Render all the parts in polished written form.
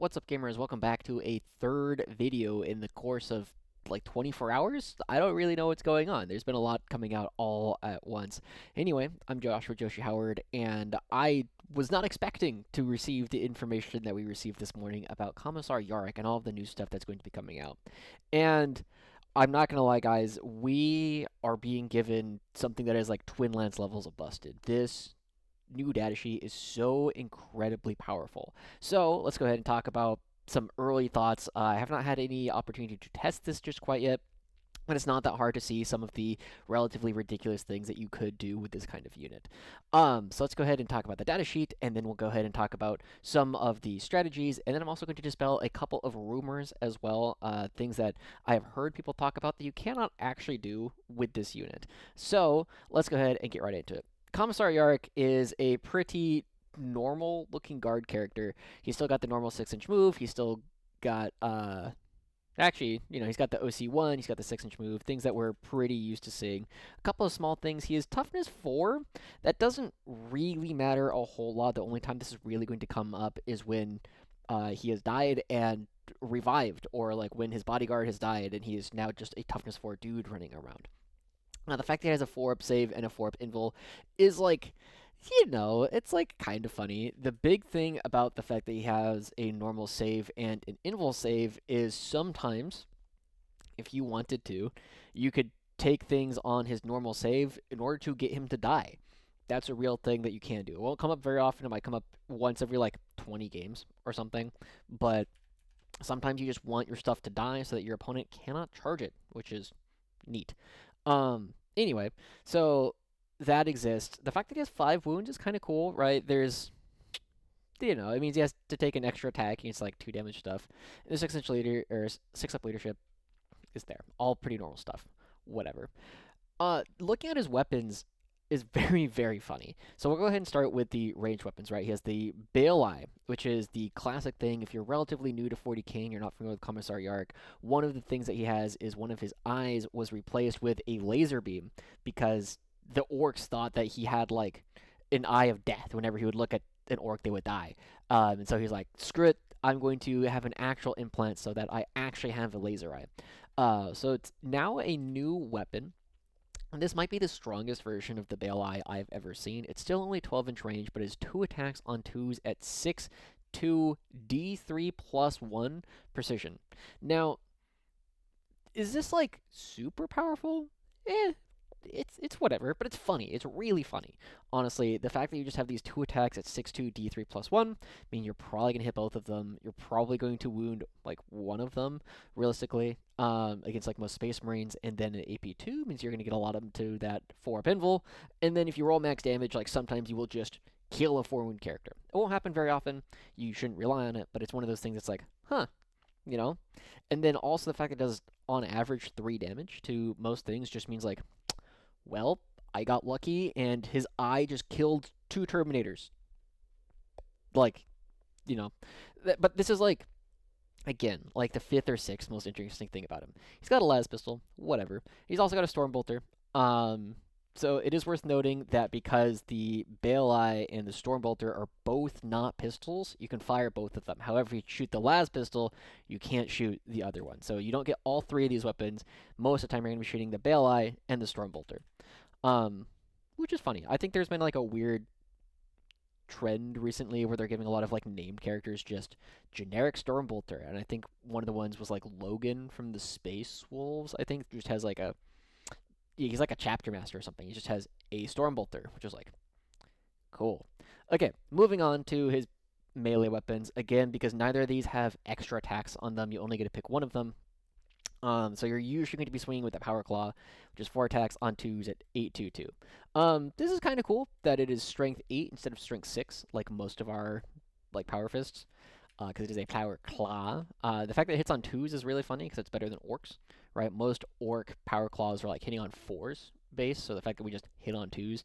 What's up, gamers? Welcome back to a third video in the course of like 24 hours. I don't really know what's going on. There's been a lot coming out all at once. Anyway, I'm Josh with Joushi Howard, and I was not expecting to receive the information that we received this morning about Commissar Yarrick and all of the new stuff that's going to be coming out. And I'm not gonna lie, guys, we are being given something that is like Twin Lance levels of busted. This new datasheet is so incredibly powerful. So let's go ahead and talk about some early thoughts. I have not had any opportunity to test this just quite yet, but it's not that hard to see some of the relatively ridiculous things that you could do with this kind of unit. So let's go ahead and talk about the datasheet, and then we'll go ahead and talk about some of the strategies, and then I'm also going to dispel a couple of rumors as well, things that I have heard people talk about that you cannot actually do with this unit. So let's go ahead and get right into it. Commissar Yarrick is a pretty normal looking guard character. He's still got the normal 6-inch move. He's still got actually, he's got the OC1, he's got the 6-inch move, things that we're pretty used to seeing. A couple of small things. He is toughness 4. That doesn't really matter a whole lot. The only time this is really going to come up is when he has died and revived, or like when his bodyguard has died and he is now just a toughness 4 dude running around. Now, the fact that he has a 4-up save and a 4-up invul is like, it's like kind of funny. The big thing about the fact that he has a normal save and an invul save is sometimes, if you wanted to, you could take things on his normal save in order to get him to die. That's a real thing that you can do. It won't come up very often. It might come up once every like 20 games or something, but sometimes you just want your stuff to die so that your opponent cannot charge it, which is neat. Anyway, so that exists. The fact that he has 5 wounds is kind of cool, right? It means he has to take an extra attack. It's like 2 damage stuff. And the 6-inch leader or 6-up leadership is there. All pretty normal stuff. Whatever. Looking at his weapons is very, very funny. So we'll go ahead and start with the ranged weapons, right? He has the Bale Eye, which is the classic thing. If you're relatively new to 40k and you're not familiar with Commissar Yarrick, one of the things that he has is one of his eyes was replaced with a laser beam because the orcs thought that he had like an eye of death. Whenever he would look at an orc, they would die. And so he's like, screw it. I'm going to have an actual implant so that I actually have a laser eye. So it's now a new weapon. And this might be the strongest version of the Bale Eye I've ever seen. It's still only 12-inch range, but has 2 attacks on 2s at 6-2 D3 plus 1 precision. Now, is this like super powerful? It's whatever, but it's funny. It's really funny. Honestly, the fact that you just have these 2 attacks at 6-2 D3 plus 1 mean you're probably going to hit both of them. You're probably going to wound like one of them, realistically, against like most Space Marines, and then an AP2 means you're going to get a lot of them to that 4-up invul. And then if you roll max damage, like sometimes you will just kill a 4-wound character. It won't happen very often. You shouldn't rely on it, but it's one of those things that's like, huh, you know? And then also the fact that it does on average 3 damage to most things just means like, well, I got lucky, and his eye just killed 2 Terminators. Like, but this is like, again, like the 5th or 6th most interesting thing about him. He's got a las pistol, whatever. He's also got a Stormbolter. So it is worth noting that because the Bale Eye and the Stormbolter are both not pistols, you can fire both of them. However, if you shoot the las pistol, you can't shoot the other one. So you don't get all 3 of these weapons. Most of the time, you're going to be shooting the Bale Eye and the Stormbolter, which is funny. I think there's been like a weird trend recently where they're giving a lot of like named characters just generic Stormbolter, and I think one of the ones was like Logan from the Space Wolves. I think just has like he's like a chapter master or something. He just has a Stormbolter, which is like cool. Okay, moving on to his melee weapons again, because neither of these have extra attacks on them. You only get to pick one of them. So you're usually going to be swinging with the Power Claw, which is 4 attacks on 2s at 8-2-2. This is kind of cool that it is Strength 8 instead of Strength 6, like most of our like Power Fists, because it is a Power Claw. The fact that it hits on 2s is really funny because it's better than Orcs, right? Most Orc Power Claws are like hitting on 4s base, so the fact that we just hit on 2s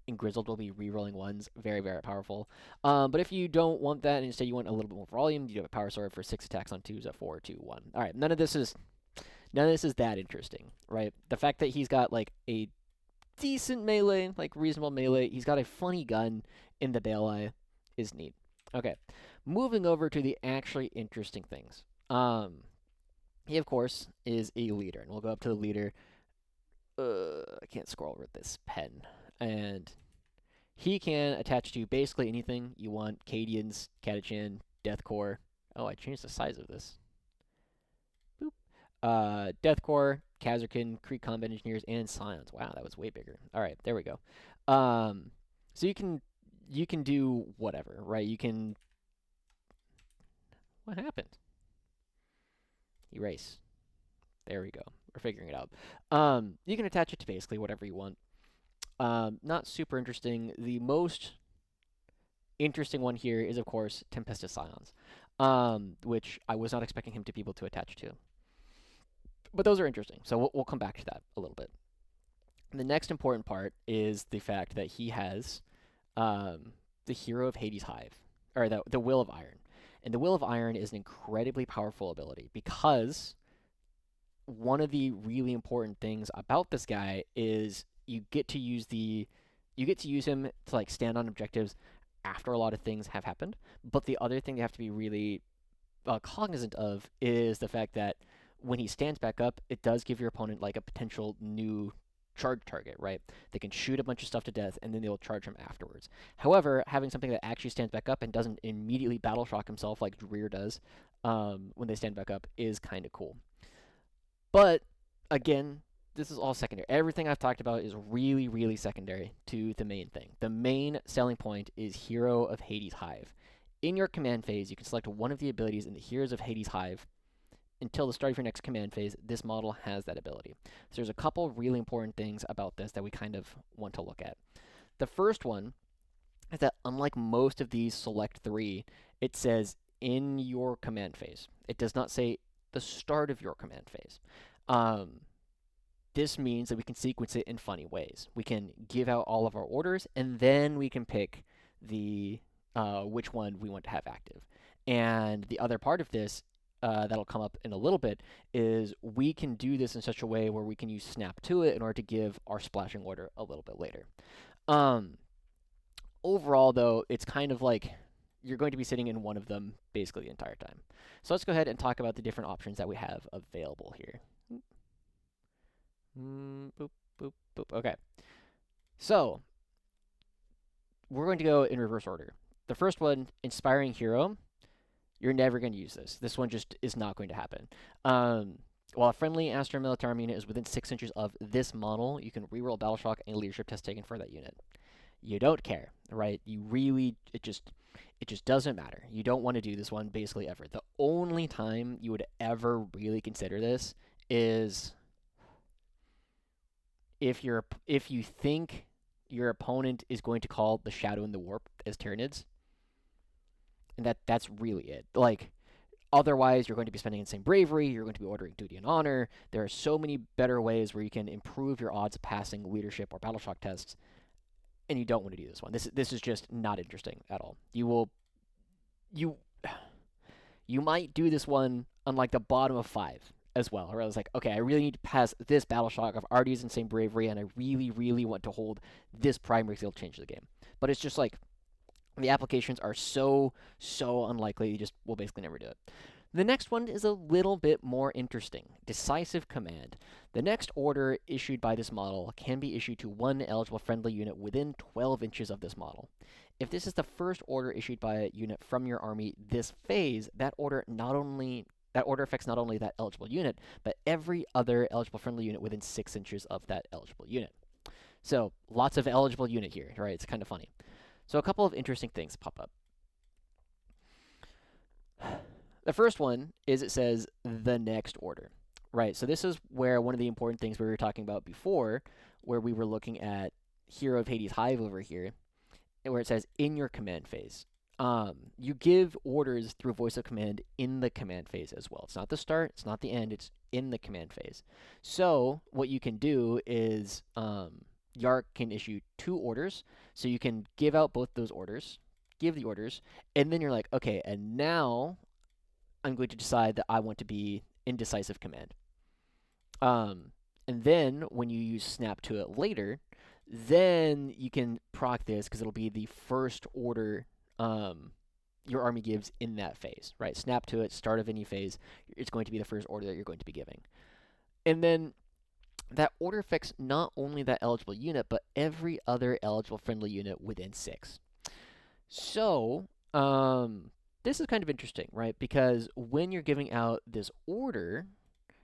and Grizzled will be re-rolling 1s, very, very powerful. But if you don't want that and instead you want a little bit more volume, you have a Power Sword for 6 attacks on 2s at 4-2-1. Alright, none of this is that interesting, right? The fact that he's got like a decent melee, like reasonable melee, he's got a funny gun in the Bale Eye is neat. Okay, Moving over to the actually interesting things. He, of course, is a leader, and we'll go up to the leader. I can't scroll with this pen. And he can attach to basically anything you want. Cadians, Catachan, Deathcore. Oh, I changed the size of this. Boop. Deathcore, Kazarkin, Kree Combat Engineers, and Scions. Wow, that was way bigger. All right, there we go. So you can do whatever, right? You can. What happened? Erase. There we go. We're figuring it out. You can attach it to basically whatever you want. Not super interesting. The most interesting one here is, of course, Tempestus Scions, which I was not expecting him to be able to attach to. But those are interesting, so we'll come back to that a little bit. The next important part is the fact that he has the Hero of Hades Hive, or the Will of Iron. And the Will of Iron is an incredibly powerful ability because one of the really important things about this guy is you get to use him to like stand on objectives after a lot of things have happened. But the other thing you have to be really cognizant of is the fact that when he stands back up, it does give your opponent like a potential new charge target, right? They can shoot a bunch of stuff to death and then they'll charge him afterwards. However, having something that actually stands back up and doesn't immediately battle shock himself like Dreer does when they stand back up is kind of cool. But again, this is all secondary. Everything I've talked about is really, really secondary to the main thing. The main selling point is Hero of Hades Hive. In your command phase, you can select one of the abilities in the Heroes of Hades Hive. Until the start of your next command phase, this model has that ability. So there's a couple really important things about this that we kind of want to look at. The first one is that unlike most of these select 3, it says in your command phase. It does not say the start of your command phase. This means that we can sequence it in funny ways. We can give out all of our orders, and then we can pick the which one we want to have active. And the other part of this that'll come up in a little bit is we can do this in such a way where we can use snap to it in order to give our splashing order a little bit later. Overall, though, it's kind of like you're going to be sitting in one of them basically the entire time. So let's go ahead and talk about the different options that we have available here. Boop, boop, boop. Okay. So we're going to go in reverse order. The first one, Inspiring Hero. You're never going to use this. This one just is not going to happen. While a friendly Astro Militarum unit is within 6 inches of this model, you can reroll Battle Shock and leadership test taken for that unit. You don't care, right? It just doesn't matter. You don't want to do this one basically ever. The only time you would ever really consider this is if you think your opponent is going to call the Shadow and the Warp as Tyranids. And that's really it. Like, otherwise, you're going to be spending insane bravery. You're going to be ordering duty and honor. There are so many better ways where you can improve your odds of passing leadership or battle shock tests, and you don't want to do this one. This is just not interesting at all. You might do this one on like the bottom of 5 as well. Or I was like, okay, I really need to pass this battle shock. I've already used insane bravery, and I really, really want to hold this primary skill to change the game. But it's just like the applications are so unlikely, you just will basically never do it. The next one is a little bit more interesting. Decisive Command. The next order issued by this model can be issued to one eligible friendly unit within 12 inches of this model. If this is the first order issued by a unit from your army this phase, that order affects not only that eligible unit, but every other eligible friendly unit within 6 inches of that eligible unit. So, lots of eligible unit here, right? It's kind of funny. So a couple of interesting things pop up. The first one is it says the next order, right? So this is where one of the important things we were talking about before, where we were looking at Hero of Hades Hive over here, where it says in your command phase. You give orders through voice of command in the command phase as well. It's not the start, it's not the end, it's in the command phase. So what you can do is Yarrick can issue 2 orders, so you can give out both those orders, give the orders, and then you're like, okay, and now I'm going to decide that I want to be in decisive command. And then when you use snap to it later, then you can proc this because it'll be the first order. your army gives in that phase, right? Snap to it, start of any phase, it's going to be the first order that you're going to be giving. And then that order affects not only that eligible unit, but every other eligible friendly unit within 6. So, this is kind of interesting, right? Because when you're giving out this order,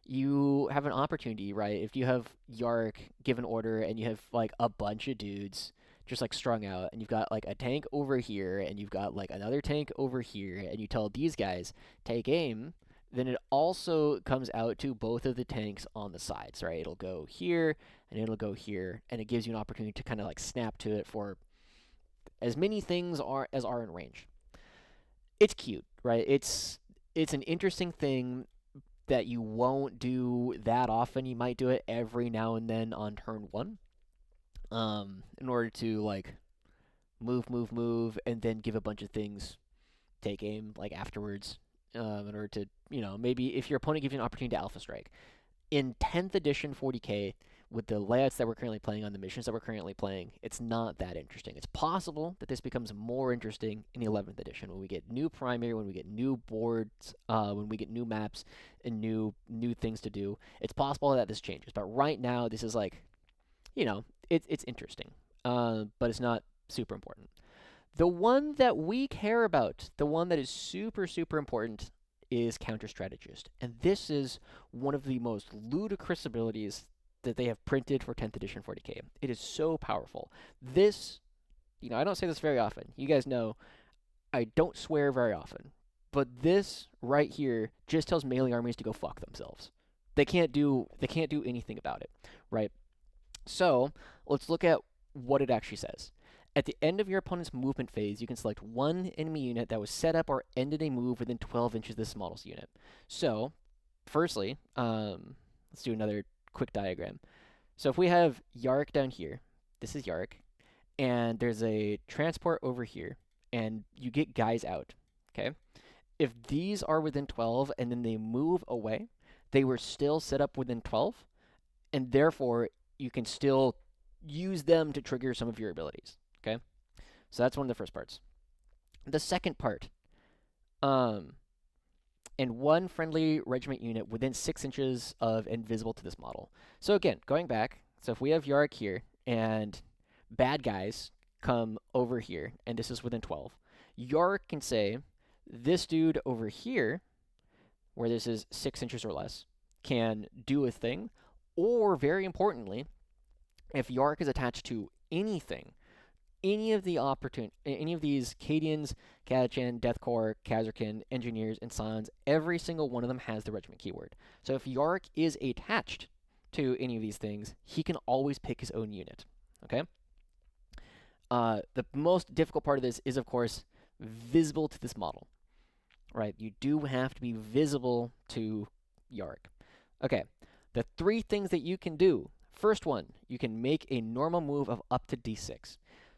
you have an opportunity, right? If you have Yarrick give an order and you have like a bunch of dudes just like strung out, and you've got like a tank over here, and you've got like another tank over here, and you tell these guys, take aim, then it also comes out to both of the tanks on the sides, right? It'll go here and it'll go here, and it gives you an opportunity to kind of like snap to it for as many things as are in range. It's cute, right? It's an interesting thing that you won't do that often. You might do it every now and then on turn 1, in order to like move, and then give a bunch of things, take aim like afterwards, in order to, maybe if your opponent gives you an opportunity to alpha strike. In 10th edition 40k, with the layouts that we're currently playing on the missions that we're currently playing, it's not that interesting. It's possible that this becomes more interesting in the 11th edition when we get new primary, when we get new boards, when we get new maps and new things to do. It's possible that this changes, but right now this is like, it's interesting, but it's not super important. The one that we care about, the one that is super, super important, is Counter Strategist. And this is one of the most ludicrous abilities that they have printed for 10th edition 40k. It is so powerful. This, I don't say this very often. You guys know I don't swear very often. But this right here just tells melee armies to go fuck themselves. They can't do anything about it, right? So, let's look at what it actually says. At the end of your opponent's movement phase, you can select one enemy unit that was set up or ended a move within 12 inches of this model's unit. So, firstly, let's do another quick diagram. So if we have Yarrick down here, this is Yarrick, and there's a transport over here, and you get guys out, okay? If these are within 12 and then they move away, they were still set up within 12, and therefore you can still use them to trigger some of your abilities, okay? So that's one of the first parts. The second part, and one friendly regiment unit within 6 inches of invisible to this model. So again, going back, so if we have Yarrick here, and bad guys come over here, and this is within 12, Yarrick can say, this dude over here, where this is 6 inches or less, can do a thing, or very importantly, if Yarrick is attached to anything, any of these Cadians, Catachan, Deathcore, Kazarkin, Engineers, and Scions, every single one of them has the regiment keyword. So if Yarrick is attached to any of these things, he can always pick his own unit, okay? The most difficult part of this is, of course, visible to this model, right? You do have to be visible to Yarrick. Okay, the 3 things that you can do. First one, you can make a normal move of up to d6.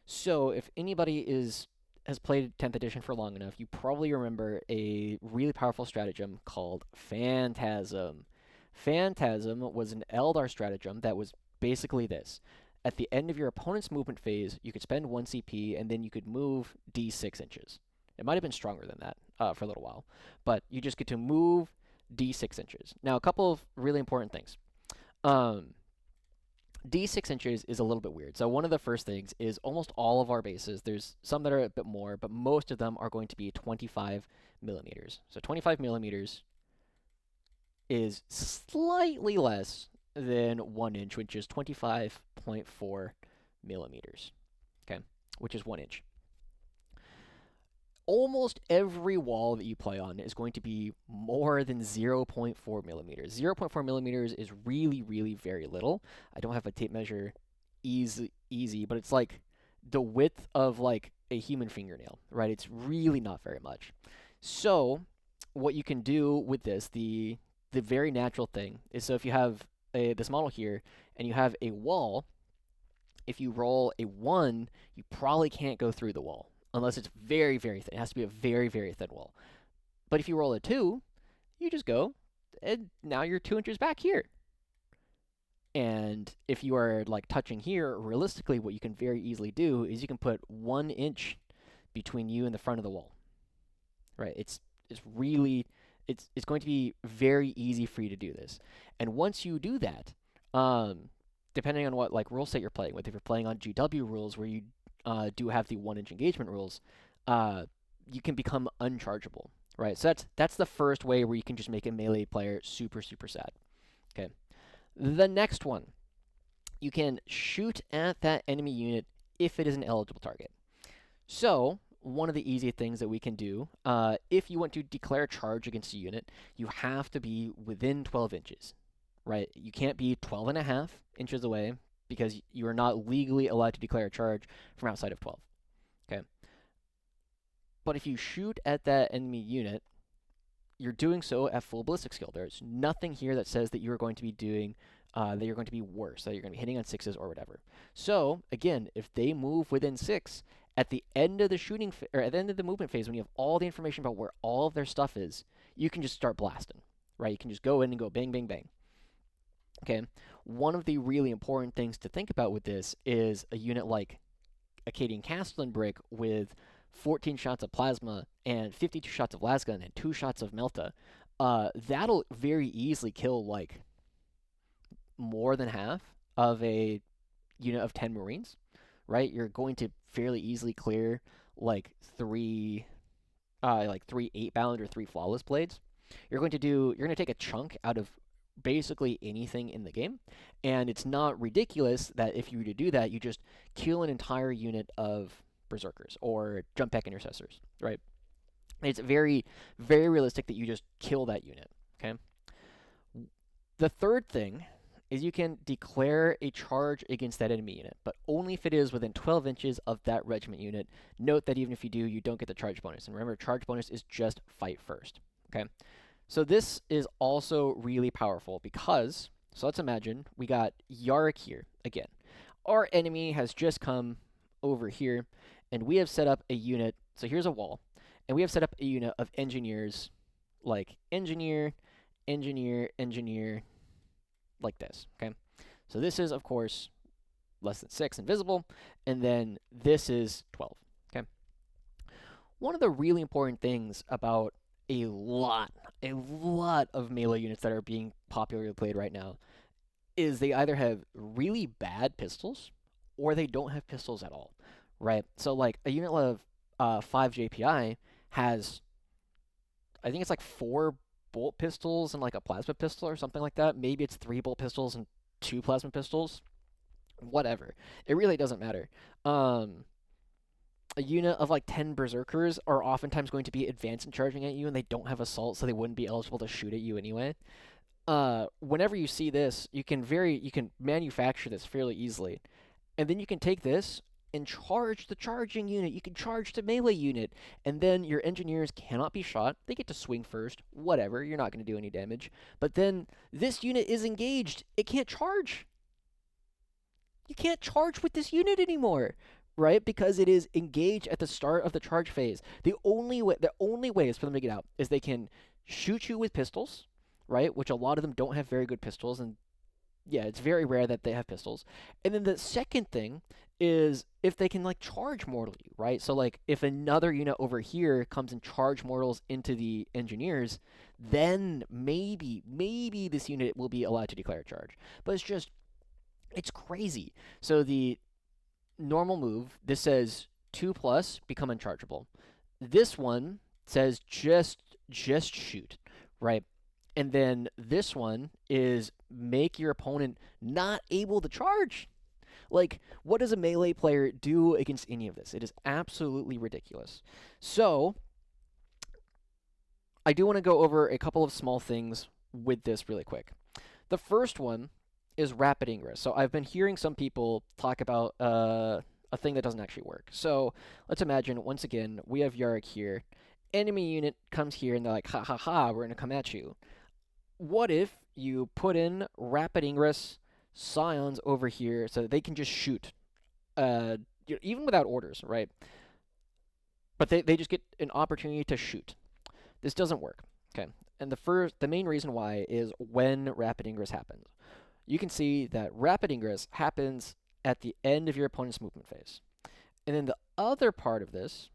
So if anybody has played 10th edition for long enough, you probably remember a really powerful stratagem called Phantasm. Phantasm was an Eldar stratagem that was basically this. At the end of your opponent's movement phase, you could spend 1 CP, and then you could move d6 inches. It might have been stronger than that for a little while, but you just get to move d6 inches. Now, a couple of really important things. D6 inches is a little bit weird. So one of the first things is almost all of our bases, there's some that are a bit more, but most of them are going to be 25 millimeters. So 25 millimeters is slightly less than 1 inch, which is 25.4 millimeters, okay, which is 1 inch. Almost every wall that you play on is going to be more than 0.4 millimeters. 0.4 millimeters is really, really very little. I don't have a tape measure easy, but it's like the width of like a human fingernail, right? It's really not very much. So what you can do with this, the very natural thing, is so if you have this model here and you have a wall, if you roll a 1, you probably can't go through the wall. Unless it's very, very thin. It has to be a very, very thin wall. But if you roll a 2, you just go, and now you're 2 inches back here. And if you are like touching here, realistically, what you can very easily do is you can put 1 inch between you and the front of the wall. right? It's really it's going to be very easy for you to do this. And once you do that, depending on what like rule set you're playing with, if you're playing on GW rules where you do have the 1-inch engagement rules, uh, you can become unchargeable, right? So that's the first way where you can just make a melee player super super sad. Okay. The next one, you can shoot at that enemy unit if it is an eligible target. So, one of the easy things that we can do, if you want to declare a charge against a unit, you have to be within 12 inches, right? You can't be 12 and a half inches away because you are not legally allowed to declare a charge from outside of 12. Okay. But if you shoot at that enemy unit, you're doing so at full ballistic skill. There's nothing here that says that you're going to be doing that you're going to be worse, that you're going to be hitting on 6s or whatever. So again, if they move within 6 at the end of the shooting or at the end of the movement phase, when you have all the information about where all of their stuff is, you can just start blasting, right? You can just go in and go bang, bang, bang. Okay. One of the really important things to think about with this is a unit like Acadian Castellan Brick with 14 shots of plasma and 52 shots of lasgun and 2 shots of melta. That'll very easily kill like more than half of a unit of 10 Marines, right? You're going to fairly easily clear like three 8-bound or 3 flawless blades. You're going to take a chunk out of basically anything in the game, and it's not ridiculous that if you were to do that, you just kill an entire unit of berserkers or jump back intercessors, right? It's very, very realistic that you just kill that unit, okay? The third thing is you can declare a charge against that enemy unit, but only if it is within 12 inches of that regiment unit. Note that even if you do, you don't get the charge bonus. And remember, charge bonus is just fight first, okay? So this is also really powerful because, so let's imagine we got Yarrick here again. Our enemy has just come over here, and we have set up a unit. So here's a wall, and we have set up a unit of engineers, like engineer, engineer, engineer, like this, okay? So this is, of course, less than 6 invisible, and then this is 12, okay? One of the really important things about a lot of melee units that are being popularly played right now is they either have really bad pistols or they don't have pistols at all, right? So like a unit of 5 JPI has, I think it's like 4 bolt pistols and like a plasma pistol or something like that. Maybe it's 3 bolt pistols and 2 plasma pistols. Whatever. It really doesn't matter. A unit of like 10 berserkers are oftentimes going to be advanced and charging at you, and they don't have assault, so they wouldn't be eligible to shoot at you anyway. Whenever you see this, you can manufacture this fairly easily, and then you can take this and charge the charging unit. You can charge the melee unit, and then your engineers cannot be shot. They get to swing first. Whatever, you're not going to do any damage. But then this unit is engaged. It can't charge. You can't charge with this unit anymore, right? Because it is engaged at the start of the charge phase. The only way is for them to get out is they can shoot you with pistols, right? Which a lot of them don't have very good pistols, and yeah, it's very rare that they have pistols. And then the second thing is if they can like charge mortally, right? So like if another unit over here comes and charge mortals into the engineers, then maybe this unit will be allowed to declare a charge. But it's crazy. So the normal move, this says 2+, become unchargeable. This one says just shoot, right? And then this one is make your opponent not able to charge. Like, what does a melee player do against any of this? It is absolutely ridiculous. So, I do want to go over a couple of small things with this really quick. The first one is rapid ingress. So I've been hearing some people talk about a thing that doesn't actually work. So let's imagine, once again, we have Yarrick here. Enemy unit comes here, and they're like, ha ha ha, we're going to come at you. What if you put in rapid ingress scions over here so that they can just shoot, even without orders, right? But they just get an opportunity to shoot. This doesn't work, okay? And the main reason why is when rapid ingress happens. You can see that rapid ingress happens at the end of your opponent's movement phase. And then the other part of this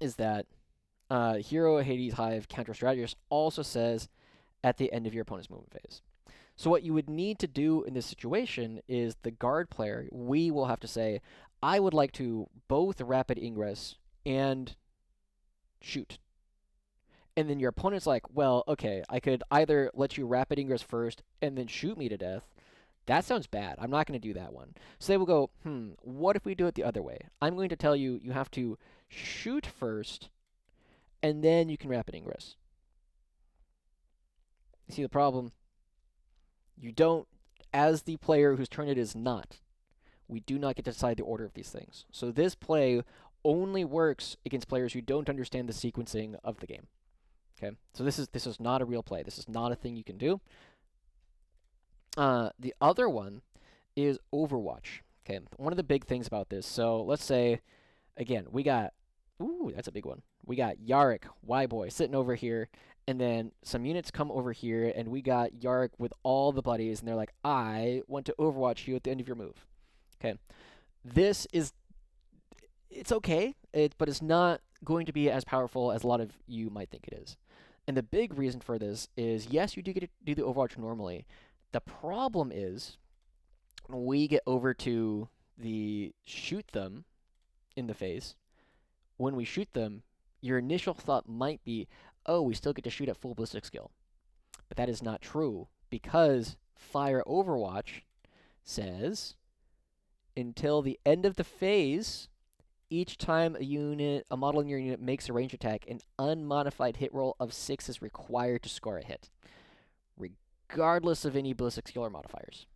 is that Hero, Hades, Hive, Counter Strategist also says at the end of your opponent's movement phase. So what you would need to do in this situation is the guard player, we will have to say, I would like to both rapid ingress and shoot. And then your opponent's like, well, okay, I could either let you rapid ingress first and then shoot me to death. That sounds bad. I'm not going to do that one. So they will go, what if we do it the other way? I'm going to tell you you have to shoot first and then you can rapid ingress. You see the problem? You don't, as the player whose turn it is not, we do not get to decide the order of these things. So this play only works against players who don't understand the sequencing of the game. Okay, so this is not a real play. This is not a thing you can do. The other one is Overwatch. Okay, one of the big things about this. So let's say, again, we got, ooh, that's a big one. We got Yarrick, Y-Boy, sitting over here, and then some units come over here, and we got Yarrick with all the buddies, and they're like, I want to Overwatch you at the end of your move. Okay, this is, it's okay, but it's not going to be as powerful as a lot of you might think it is. And the big reason for this is, yes, you do get to do the Overwatch normally. The problem is, when we get over to the shoot them in the face, when we shoot them, your initial thought might be, oh, we still get to shoot at full ballistic skill. But that is not true, because Fire Overwatch says, until the end of the phase, each time a model in your unit makes a range attack, an unmodified hit roll of 6 is required to score a hit, regardless of any ballistic skill or modifiers.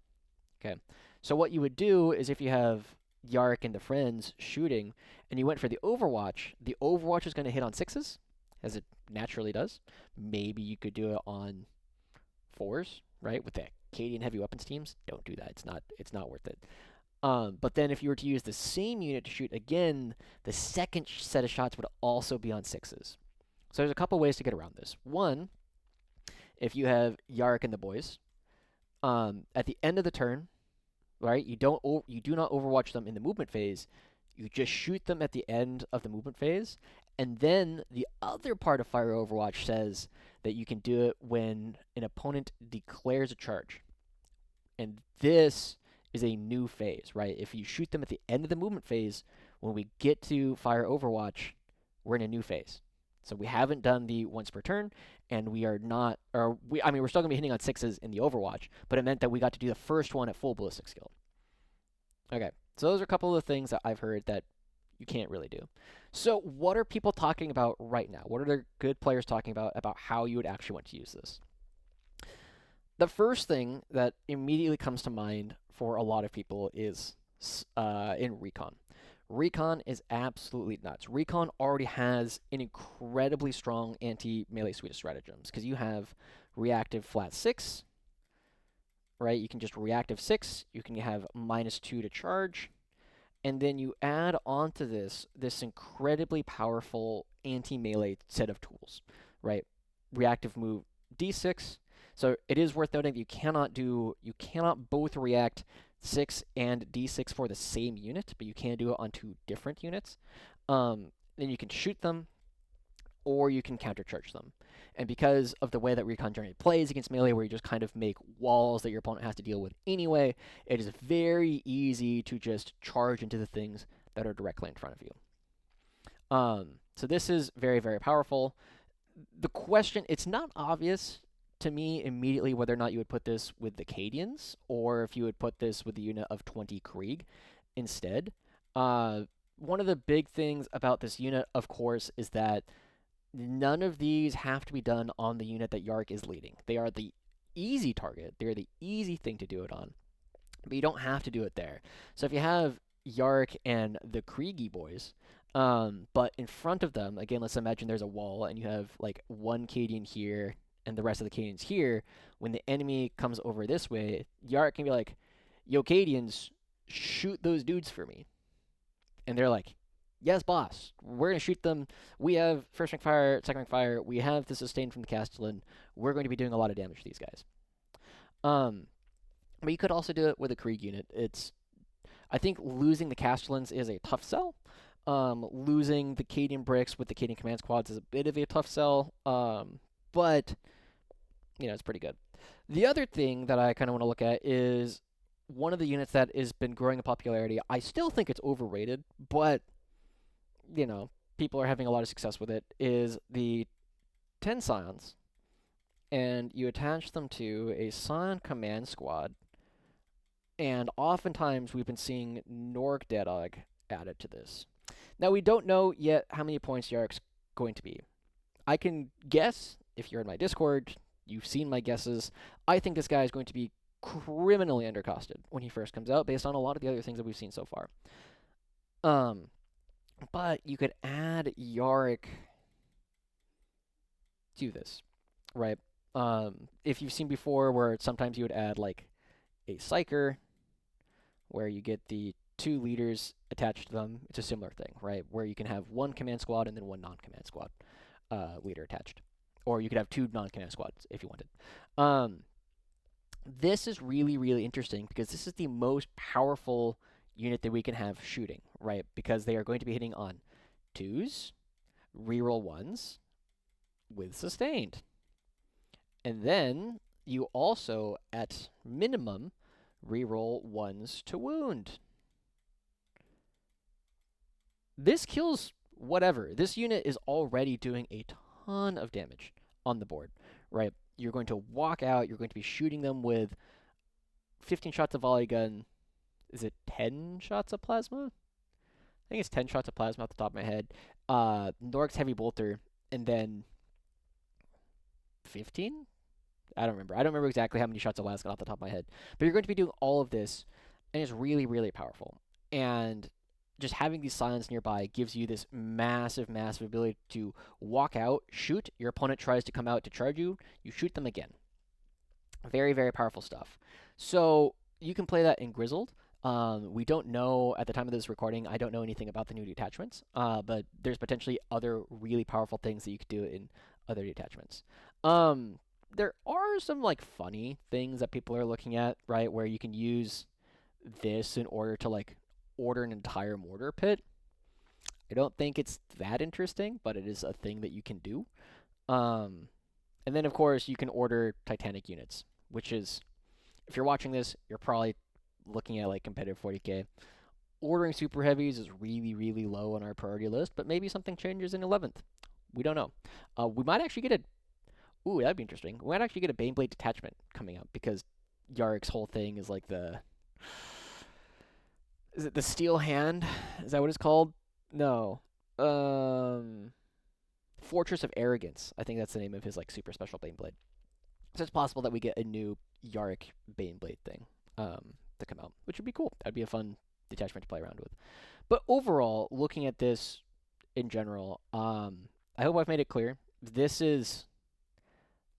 Okay, so what you would do is if you have Yarrick and the friends shooting, and you went for the Overwatch is going to hit on 6s, as it naturally does. Maybe you could do it on 4s, right? With the Cadian heavy weapons teams, don't do that. It's not worth it. But then if you were to use the same unit to shoot again, the second set of shots would also be on 6s. So there's a couple ways to get around this. One, if you have Yarrick and the boys, at the end of the turn, right, you do not Overwatch them in the movement phase. You just shoot them at the end of the movement phase. And then the other part of Fire Overwatch says that you can do it when an opponent declares a charge. And this is a new phase, right? If you shoot them at the end of the movement phase, when we get to Fire Overwatch, we're in a new phase. So we haven't done the once per turn, and we are not, we're still going to be hitting on 6s in the Overwatch, but it meant that we got to do the first one at full ballistic skill. Okay, so those are a couple of the things that I've heard that you can't really do. So what are people talking about right now? What are the good players talking about how you would actually want to use this? The first thing that immediately comes to mind for a lot of people is in Recon. Recon is absolutely nuts. Recon already has an incredibly strong anti-melee suite of stratagems because you have reactive flat 6, right? You can just reactive 6. You can have -2 to charge. And then you add onto this incredibly powerful anti-melee set of tools, right? Reactive move D6. So it is worth noting that you cannot both react 6 and D6 for the same unit, but you can do it on 2 different units. Then you can shoot them, or you can countercharge them. And because of the way that Recon generally plays against melee, where you just kind of make walls that your opponent has to deal with anyway, it is very easy to just charge into the things that are directly in front of you. So this is very, very powerful. The question, it's not obvious to me immediately whether or not you would put this with the Cadians, or if you would put this with the unit of 20 Krieg instead. One of the big things about this unit, of course, is that none of these have to be done on the unit that Yarrick is leading. They are the easy target. They're the easy thing to do it on. But you don't have to do it there. So if you have Yarrick and the Kriegi boys, but in front of them, again, let's imagine there's a wall, and you have like one Cadian here, and the rest of the Cadians here. When the enemy comes over this way, Yarrick can be like, yo, Cadians, shoot those dudes for me. And they're like, yes, boss. We're going to shoot them. We have first rank fire, second rank fire. We have the sustain from the Castellan. We're going to be doing a lot of damage to these guys. But you could also do it with a Krieg unit. I think losing the Castellans is a tough sell. Losing the Cadian bricks with the Cadian command squads is a bit of a tough sell, but it's pretty good. The other thing that I kind of want to look at is one of the units that has been growing in popularity. I still think it's overrated, but you know, people are having a lot of success with it. Is the 10 Scions, and you attach them to a Scion command squad, and oftentimes we've been seeing Norg Deadog added to this. Now we don't know yet how many points Yarrick's going to be. I can guess if you're in my Discord, you've seen my guesses. I think this guy is going to be criminally undercosted when he first comes out, based on a lot of the other things that we've seen so far. But you could add Yarrick to this, right? If you've seen before, where sometimes you would add like a Psyker, where you get the 2 leaders attached to them. It's a similar thing, right? Where you can have 1 command squad and then 1 non-command squad leader attached. Or you could have 2 non-command squads if you wanted. This is really, really interesting because this is the most powerful unit that we can have shooting, right? Because they are going to be hitting on 2s, reroll 1s, with sustained. And then you also, at minimum, reroll 1s to wound. This kills whatever. This unit is already doing a ton of damage on the board, right? You're going to walk out, you're going to be shooting them with 15 shots of volley gun. Is it 10 shots of plasma? I think it's 10 shots of plasma off the top of my head. Norg's heavy bolter, and then 15? I don't remember. I don't remember exactly how many shots of las gun off the top of my head. But you're going to be doing all of this, and it's really, really powerful. And just having these Scions nearby gives you this massive, massive ability to walk out, shoot. Your opponent tries to come out to charge you. You shoot them again. Very, very powerful stuff. So you can play that in Grizzled. We don't know, at the time of this recording, I don't know anything about the new detachments, but there's potentially other really powerful things that you could do in other detachments. There are some, like, funny things that people are looking at, right, where you can use this in order to, like, order an entire mortar pit. I don't think it's that interesting, but it is a thing that you can do. And then, of course, you can order Titanic units, which is, if you're watching this, you're probably looking at, like, competitive 40k. Ordering super heavies is really, really low on our priority list, but maybe something changes in 11th. We don't know. We might actually get a... Ooh, that'd be interesting. We might actually get a Baneblade detachment coming up, because Yarrick's whole thing is, like, the... Is it the Steel Hand? Is that what it's called? No. Fortress of Arrogance. I think that's the name of his, like, super special Baneblade. So it's possible that we get a new Yarrick Baneblade thing to come out, which would be cool. That'd be a fun detachment to play around with. But overall, looking at this in general, I hope I've made it clear. This is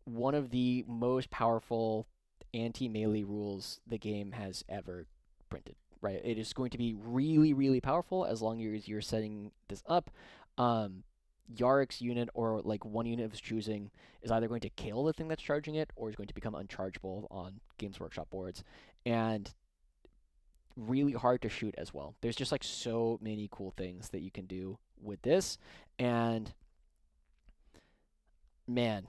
one of the most powerful anti-melee rules the game has ever printed. Right, it is going to be really, really powerful as long as you're setting this up. Yarrick's unit, or like one unit of his choosing, is either going to kill the thing that's charging it, or is going to become unchargeable on Games Workshop boards, and really hard to shoot as well. There's just like so many cool things that you can do with this, and man,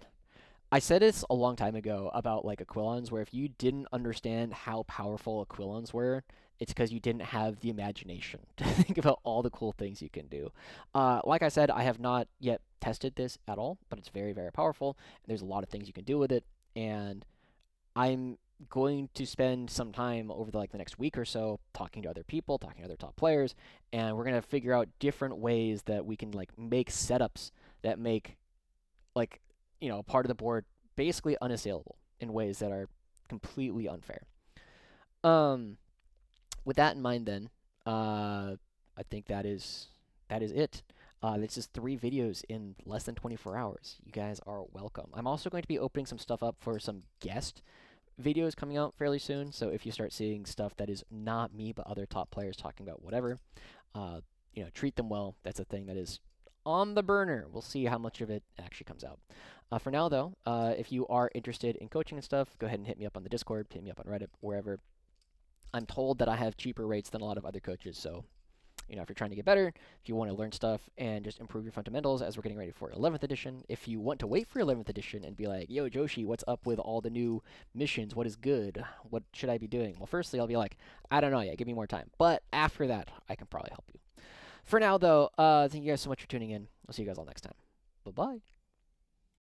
I said this a long time ago about like Aquilons, where if you didn't understand how powerful Aquilons were, it's because you didn't have the imagination to think about all the cool things you can do. Like I said, I have not yet tested this at all, but it's very, very powerful. There's a lot of things you can do with it, and I'm going to spend some time over the next week or so talking to other people, talking to other top players, and we're gonna figure out different ways that we can like make setups that make like part of the board basically unassailable in ways that are completely unfair. With that in mind, then, I think that is it. This is 3 videos in less than 24 hours. You guys are welcome. I'm also going to be opening some stuff up for some guest videos coming out fairly soon. So if you start seeing stuff that is not me but other top players talking about whatever, treat them well. That's a thing that is on the burner. We'll see how much of it actually comes out. For now, though, if you are interested in coaching and stuff, go ahead and hit me up on the Discord, hit me up on Reddit, wherever. I'm told that I have cheaper rates than a lot of other coaches, so, You know, if you're trying to get better, if you want to learn stuff and just improve your fundamentals as we're getting ready for 11th edition, if you want to wait for 11th edition and be like, yo, Joshi, what's up with all the new missions? What is good? What should I be doing? Well, firstly, I'll be like, I don't know yet. Give me more time. But after that, I can probably help you. For now, though, thank you guys so much for tuning in. I'll see you guys all next time. Bye-bye.